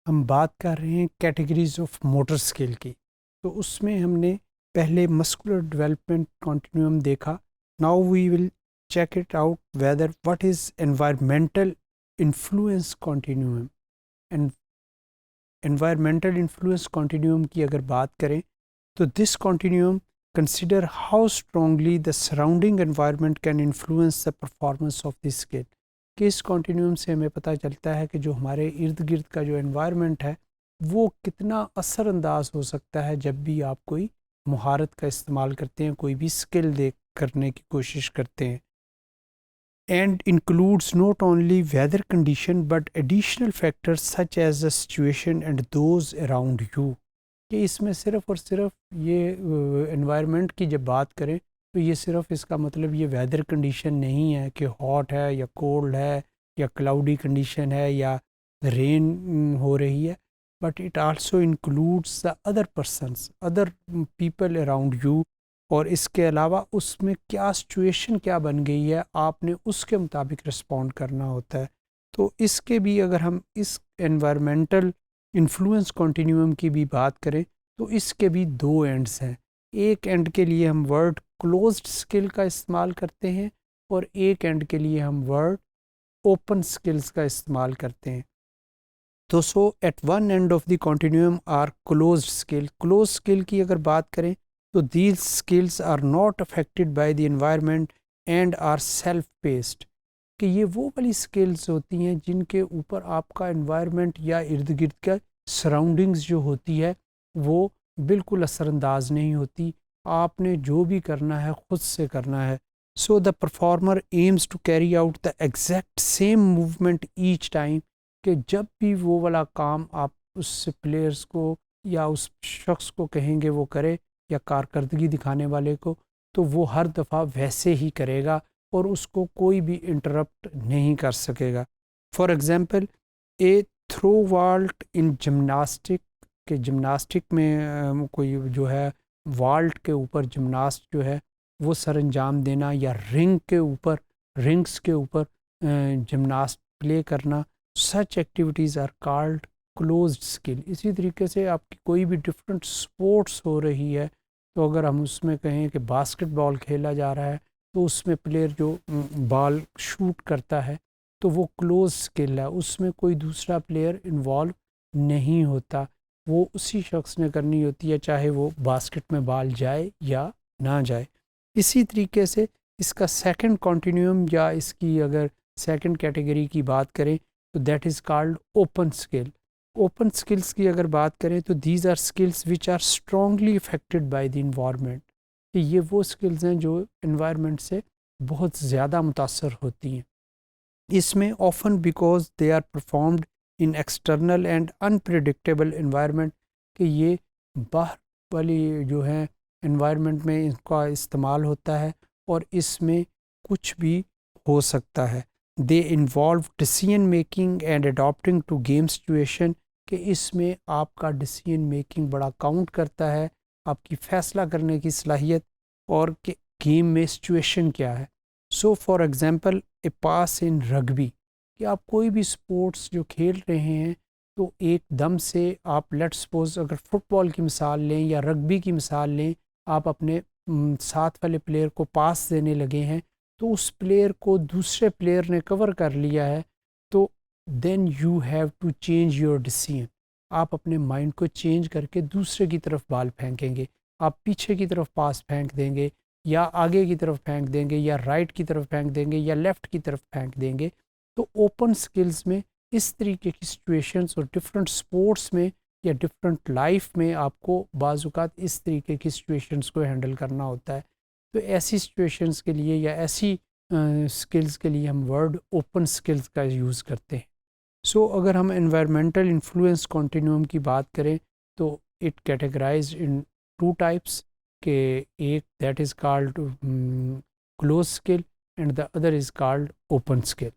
ہم بات کر رہے ہیں کیٹیگریز آف موٹر اسکل کی. تو اس میں ہم نے پہلے مسکولر ڈیولپمنٹ کنٹینیوم دیکھا. Now we will check it out whether what is environmental influence continuum. And environmental influence continuum کی اگر بات کریں تو this continuum consider how strongly the surrounding environment can influence the performance of the skill. کہ اس continuum سے ہمیں پتہ چلتا ہے کہ جو ہمارے ارد گرد کا جو انوائرمنٹ ہے وہ کتنا اثر انداز ہو سکتا ہے جب بھی آپ کوئی مہارت کا استعمال کرتے ہیں، کوئی بھی اسکل دیکھ کرنے کی کوشش کرتے ہیں. And includes not only weather condition but additional factors such as the situation and those around you. کہ اس میں صرف اور صرف یہ انوائرمنٹ کی جب بات کریں تو یہ صرف اس کا مطلب یہ ویدر کنڈیشن نہیں ہے کہ ہاٹ ہے یا کولڈ ہے یا کلاؤڈی کنڈیشن ہے یا رین ہو رہی ہے، but it also includes the other persons, other people around you. اور اس کے علاوہ اس میں کیا سچویشن کیا بن گئی ہے، آپ نے اس کے مطابق رسپونڈ کرنا ہوتا ہے. تو اس کے بھی اگر ہم اس انوائرمنٹل انفلوئنس کنٹینیوم کی بھی بات کریں تو اس کے بھی دو اینڈز ہیں. ایک اینڈ کے لیے ہم ورڈ کلوزڈ اسکل کا استعمال کرتے ہیں اور ایک اینڈ کے لیے ہم ورڈ اوپن اسکلس کا استعمال کرتے ہیں. تو so at one end of the continuum are closed skill. Close skill کی اگر بات کریں تو these skills are not affected by the environment and are self based. کہ یہ وہ والی اسکلس ہوتی ہیں جن کے اوپر آپ کا انوائرمنٹ یا ارد گرد کا سراؤنڈنگز جو ہوتی ہے وہ بالکل اثر انداز نہیں ہوتی، آپ نے جو بھی کرنا ہے خود سے کرنا ہے. So the performer aims to carry out the exact same movement each time. کہ جب بھی وہ والا کام آپ اس پلیئرس کو یا اس شخص کو کہیں گے وہ کرے یا کارکردگی دکھانے والے کو، تو وہ ہر دفعہ ویسے ہی کرے گا اور اس کو کوئی بھی انٹرپٹ نہیں کر سکے گا. For example a throw vault in gymnastic, کہ جمناسٹک میں کوئی جو ہے والٹ کے اوپر جمناسٹ جو ہے وہ سر انجام دینا، یا رنگس کے اوپر جمناسٹ پلے کرنا، such activities are called closed skill. اسی طریقے سے آپ کی کوئی بھی ڈفرینٹ اسپورٹس ہو رہی ہے تو اگر ہم اس میں کہیں کہ باسکٹ بال کھیلا جا رہا ہے تو اس میں پلیئر جو بال شوٹ کرتا ہے تو وہ کلوز اسکل ہے، اس میں کوئی دوسرا پلیئر انوالو نہیں ہوتا، وہ اسی شخص نے کرنی ہوتی ہے چاہے وہ باسکٹ میں بال جائے یا نہ جائے. اسی طریقے سے اس کا سیکنڈ کنٹینیوم یا اس کی اگر سیکنڈ کیٹیگری کی بات کریں تو that is called open skill. Open skills کی اگر بات کریں تو these are skills which are strongly affected by the environment. کہ یہ وہ اسکلز ہیں جو انوائرمنٹ سے بہت زیادہ متاثر ہوتی ہیں. اس میں often because they are performed in external and unpredictable environment. کہ یہ باہر والی جو ہے انوائرمنٹ میں ان کا استعمال ہوتا ہے اور اس میں کچھ بھی ہو سکتا ہے. They involve decision making and adapting to game situation. کہ اس میں آپ کا ڈیسیژن میکنگ بڑا کاؤنٹ کرتا ہے، آپ کی فیصلہ کرنے کی صلاحیت اور کہ گیم میں سچویشن کیا ہے. So for example a pass in rugby, کہ آپ کوئی بھی سپورٹس جو کھیل رہے ہیں تو ایک دم سے آپ لیٹ سپوز اگر فٹ بال کی مثال لیں یا رگبی کی مثال لیں، آپ اپنے ساتھ والے پلیئر کو پاس دینے لگے ہیں تو اس پلیئر کو دوسرے پلیئر نے کور کر لیا ہے، تو then you have to change your decision. آپ اپنے مائنڈ کو چینج کر کے دوسرے کی طرف بال پھینکیں گے، آپ پیچھے کی طرف پاس پھینک دیں گے یا آگے کی طرف پھینک دیں گے یا رائٹ کی طرف پھینک دیں گے یا لیفٹ کی طرف پھینک دیں گے. تو اوپن سکلز میں اس طریقے کی سچویشنز اور ڈفرینٹ سپورٹس میں یا ڈفرینٹ لائف میں آپ کو بعض اوقات اس طریقے کی سچویشنز کو ہینڈل کرنا ہوتا ہے. تو ایسی سچویشنز کے لیے یا ایسی سکلز کے لیے ہم ورڈ اوپن سکلز کا یوز کرتے ہیں. سو اگر ہم انوائرمنٹل انفلوئنس کنٹینیوم کی بات کریں تو it categorized in two types. کہ ایک that is called close skill and the other is called open skill.